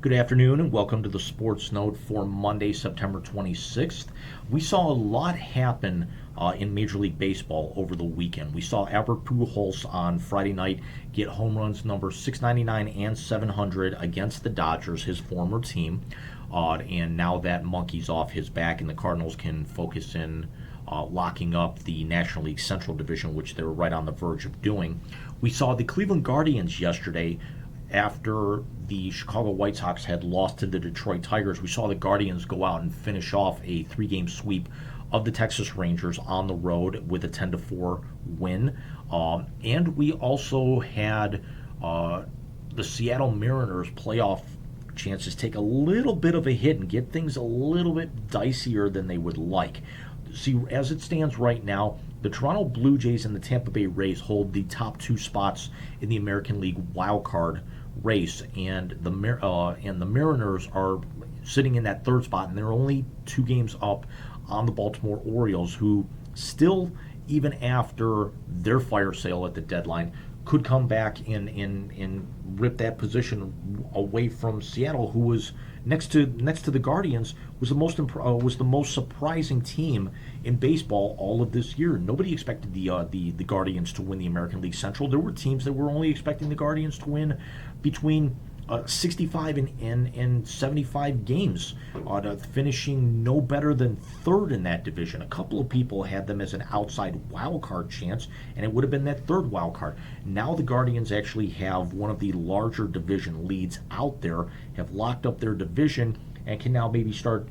Good afternoon and welcome to the Sports Note for Monday, September 26th. We saw a lot happen in Major League Baseball over the weekend. We saw Albert Pujols on Friday night get home runs number 699 and 700 against the Dodgers, his former team. And now that monkey's off his back and the Cardinals can focus in locking up the National League Central Division, which they were right on the verge of doing. We saw the Cleveland Guardians yesterday after the Chicago White Sox had lost to the Detroit Tigers. We saw the Guardians go out and finish off a three-game sweep of the Texas Rangers on the road with a 10-4 win. And we also had the Seattle Mariners playoff chances take a little bit of a hit and get things a little bit dicier than they would like. See, as it stands right now, the Toronto Blue Jays and the Tampa Bay Rays hold the top two spots in the American League wild card race, and the Mariners are sitting in that third spot, and they're only 2 games up on the Baltimore Orioles, who still, even after their fire sale at the deadline, could come back and rip that position away from Seattle, who was next to the Guardians, was the most surprising team in baseball all of this year. Nobody expected the Guardians to win the American League Central. There were teams that were only expecting the Guardians to win between 65 and 75 games, finishing no better than third in that division. A couple of people had them as an outside wild card chance, and it would have been that third wild card. Now the Guardians actually have one of the larger division leads out there, have locked up their division, and can now maybe start,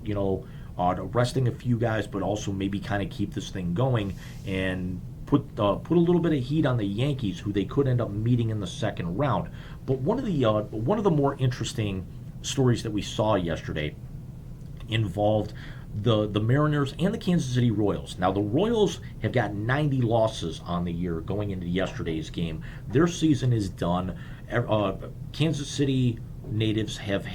resting a few guys, but also maybe kind of keep this thing going and put a little bit of heat on the Yankees, who they could end up meeting in the second round. But one of the more interesting stories that we saw yesterday involved the Mariners and the Kansas City Royals. Now, the Royals have got 90 losses on the year going into yesterday's game. Their season is done. Kansas City natives have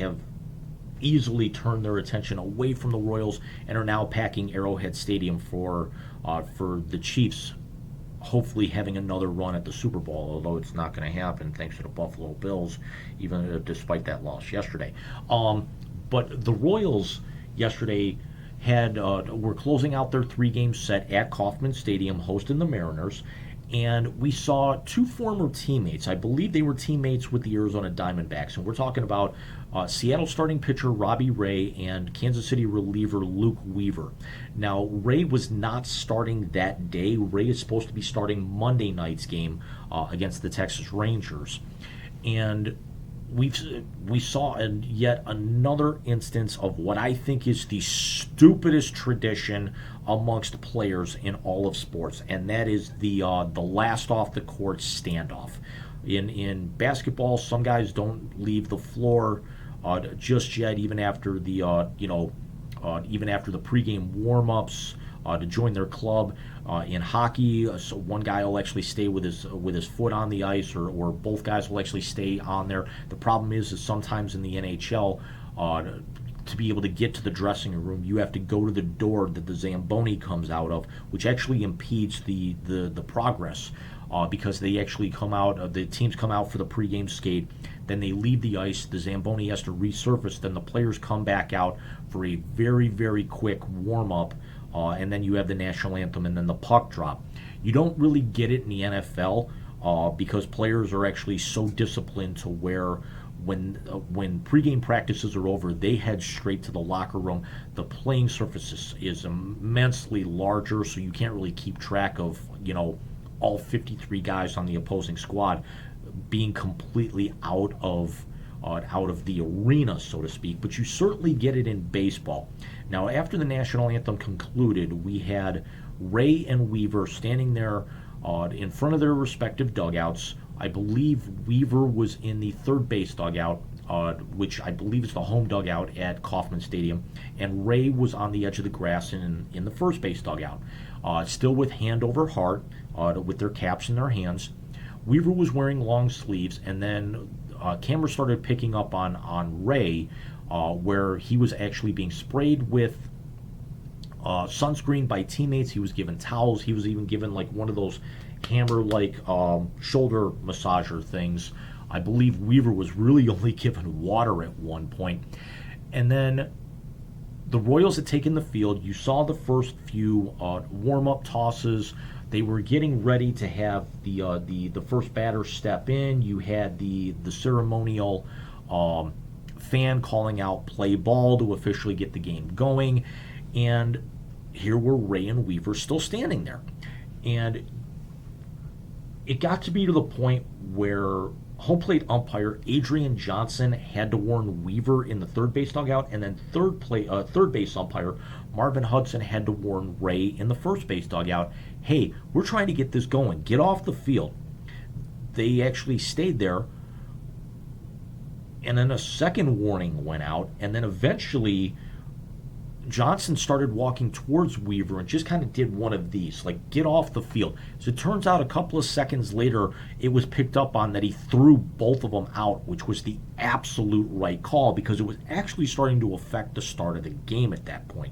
easily turned their attention away from the Royals and are now packing Arrowhead Stadium for the Chiefs hopefully having another run at the Super Bowl, although it's not going to happen thanks to the Buffalo Bills, even despite that loss yesterday. But the Royals yesterday were closing out their 3-game set at Kauffman Stadium, hosting the Mariners, and we saw 2 former teammates. I believe they were teammates with the Arizona Diamondbacks, and we're talking about Seattle starting pitcher Robbie Ray and Kansas City reliever Luke Weaver. Now, Ray was not starting that day. Ray is supposed to be starting Monday night's game against the Texas Rangers. And we saw yet another instance of what I think is the stupidest tradition amongst players in all of sports, and that is the last off the court standoff. In basketball, some guys don't leave the floor just yet, even after the pregame warm-ups to join their club. In hockey, so one guy will actually stay with his foot on the ice, or both guys will actually stay on there. The problem is sometimes in the NHL, to be able to get to the dressing room, you have to go to the door that the Zamboni comes out of, which actually impedes the progress. Because they actually the teams come out for the pregame skate, then they leave the ice, the Zamboni has to resurface, then the players come back out for a very, very quick warm-up, and then you have the national anthem and then the puck drop. You don't really get it in the NFL because players are actually so disciplined to where when pregame practices are over, they head straight to the locker room. The playing surface is immensely larger, so you can't really keep track of, all 53 guys on the opposing squad being completely out of the arena, so to speak. But you certainly get it in baseball. Now, after the national anthem concluded, we had Ray and Weaver standing there in front of their respective dugouts. I believe Weaver was in the third base dugout, which I believe is the home dugout at Kauffman Stadium, and Ray was on the edge of the grass in the first base dugout, still with hand over heart, with their caps in their hands. Weaver was wearing long sleeves, and then camera started picking up on Ray, where he was actually being sprayed with sunscreen by teammates. He was given towels. He was even given like one of those hammer-like shoulder massager things I believe Weaver was really only given water at one point. And then the Royals had taken the field. You saw the first few warm-up tosses. They were getting ready to have the first batter step in. You had the ceremonial fan calling out play ball to officially get the game going. And here were Ray and Weaver still standing there. And it got to be to the point where home plate umpire Adrian Johnson had to warn Weaver in the third base dugout, and then third base umpire Marvin Hudson had to warn Ray in the first base dugout, hey, we're trying to get this going. Get off the field. They actually stayed there, and then a second warning went out, and then eventually Johnson started walking towards Weaver and just kind of did one of these, like, get off the field. So it turns out a couple of seconds later, it was picked up on that he threw both of them out, which was the absolute right call because it was actually starting to affect the start of the game at that point.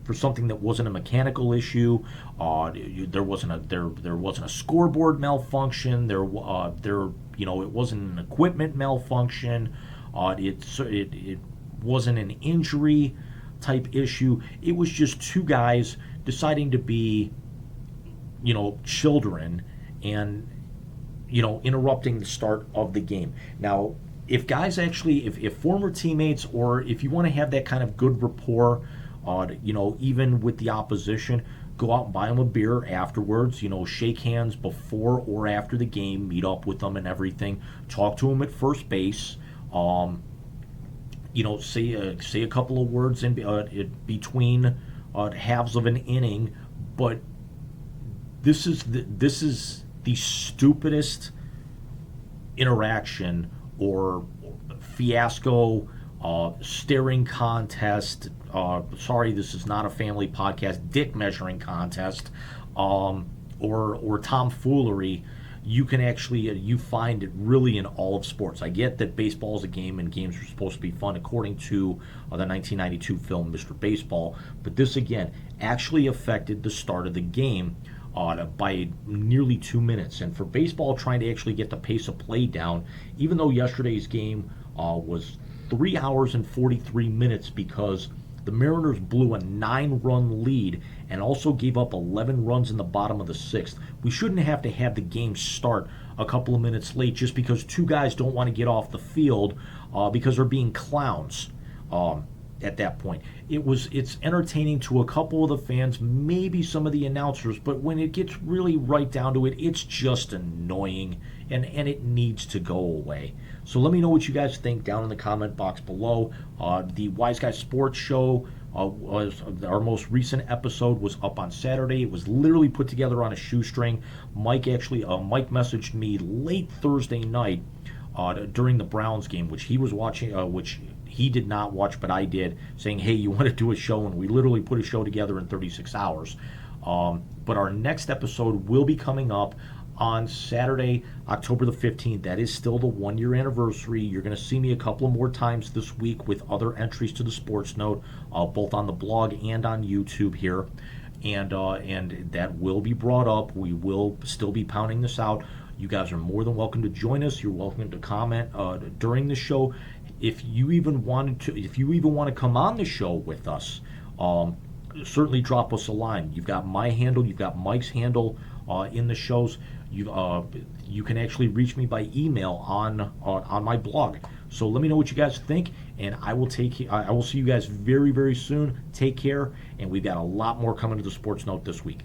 For something that wasn't a mechanical issue, there wasn't a scoreboard malfunction. It wasn't an equipment malfunction. It wasn't an injury type issue. It was just two guys deciding to be, children and, interrupting the start of the game. Now, if guys actually, if former teammates, or if you want to have that kind of good rapport, even with the opposition, go out and buy them a beer afterwards, shake hands before or after the game, meet up with them and everything, talk to them at first base, say a couple of words in between halves of an inning, but this is the stupidest interaction or fiasco, staring contest. Sorry, this is not a family podcast. Dick measuring contest, or tomfoolery. You can actually, you find it really in all of sports. I get that baseball is a game and games are supposed to be fun according to the 1992 film Mr. Baseball, but this again actually affected the start of the game by nearly 2 minutes. And for baseball trying to actually get the pace of play down, even though yesterday's game was 3 hours and 43 minutes because the Mariners blew a 9-run lead and also gave up 11 runs in the bottom of the sixth. We shouldn't have to have the game start a couple of minutes late just because two guys don't want to get off the field because they're being clowns at that point. It's entertaining to a couple of the fans, maybe some of the announcers, but when it gets really right down to it, it's just annoying and it needs to go away. So let me know what you guys think down in the comment box below. The Wise Guy Sports Show was our most recent episode was up on Saturday. It was literally put together on a shoestring. Mike messaged me late Thursday night during the Browns game, which he was watching, which he did not watch, but I did, saying, hey, you want to do a show? And we literally put a show together in 36 hours. But our next episode will be coming up on Saturday, October the 15th. That is still the 1-year anniversary. You're going to see me a couple of more times this week with other entries to the Sports Note, both on the blog and on YouTube here. And that will be brought up. We will still be pounding this out. You guys are more than welcome to join us. You're welcome to comment during the show. If you even want to come on the show with us, certainly drop us a line. You've got my handle, you've got Mike's handle in the shows. You can actually reach me by email on my blog. So let me know what you guys think, and I will see you guys very, very soon. Take care, and we've got a lot more coming to the Sports Note this week.